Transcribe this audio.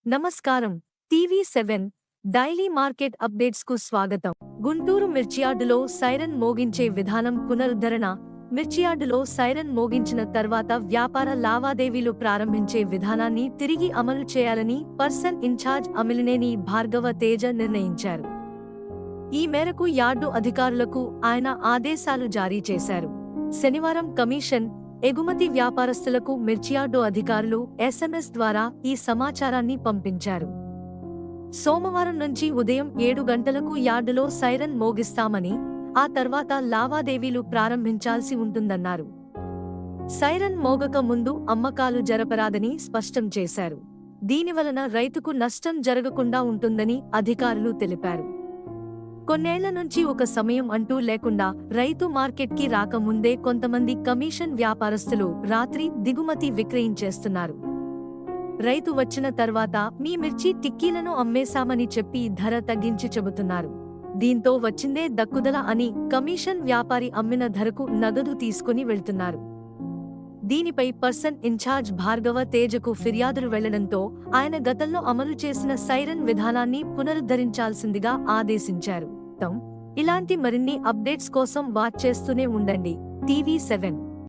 నమస్కారం. టీవీ7 daily market అప్డేట్స్కు స్వాగతం. Guntur మిర్చియార్డులో siren మోగించే విధానం పునరుద్ధరణ. మిర్చియార్డులో సైరన్ మోగించిన తర్వాత వ్యాపార లావాదేవీలు ప్రారంభించే విధానాన్ని తిరిగి అమలు చేయాలని పర్సన్ ఇన్ఛార్జ్ అమిలినేని భార్గవ తేజ నిర్ణయించారు. ఈ మేరకు యార్డు అధికారులకు ఆయన ఆదేశాలు జారీ చేశారు. శనివారం కమిషన్, ఎగుమతి వ్యాపారస్తులకు మిర్చియార్డు అధికారులు ఎస్ఎంఎస్ ద్వారా ఈ సమాచారాన్ని పంపించారు. సోమవారం నుంచి ఉదయం 7 గంటలకు యార్డులో సైరన్ మోగిస్తామని, ఆ తర్వాత లావాదేవీలు ప్రారంభించాల్సి ఉంటుందన్నారు. సైరన్ మోగక ముందు అమ్మకాలు జరపరాదని స్పష్టం చేశారు. దీనివలన రైతుకు నష్టం జరగకుండా ఉంటుందని అధికారులు తెలిపారు. కొన్నేళ్ల నుంచి ఒక సమయం అంటూ లేకుండా రైతు మార్కెట్కి రాకముందే కొంతమంది కమిషన్ వ్యాపారస్తులు రాత్రి దిగుమతి విక్రయించేస్తున్నారు. రైతు వచ్చిన తర్వాత మీ మిర్చి టిక్కీలను అమ్మేశామని చెప్పి ధర తగ్గించి చెబుతున్నారు. దీంతో వచ్చిందే దక్కుదల అని కమిషన్ వ్యాపారి అమ్మిన ధరకు నగదు తీసుకుని వెళ్తున్నారు. దీనిపై పర్సన్ ఇన్ఛార్జ్ భార్గవ తేజకు ఫిర్యాదులు వెళ్లడంతో ఆయన గతంలో అమలు చేసిన సైరన్ విధానాన్ని పునరుద్ధరించాల్సిందిగా ఆదేశించారు. ఇలాంటి మరిన్ని అప్డేట్స్ కోసం వాచ్ చేస్తూనే ఉండండి టీవీ7.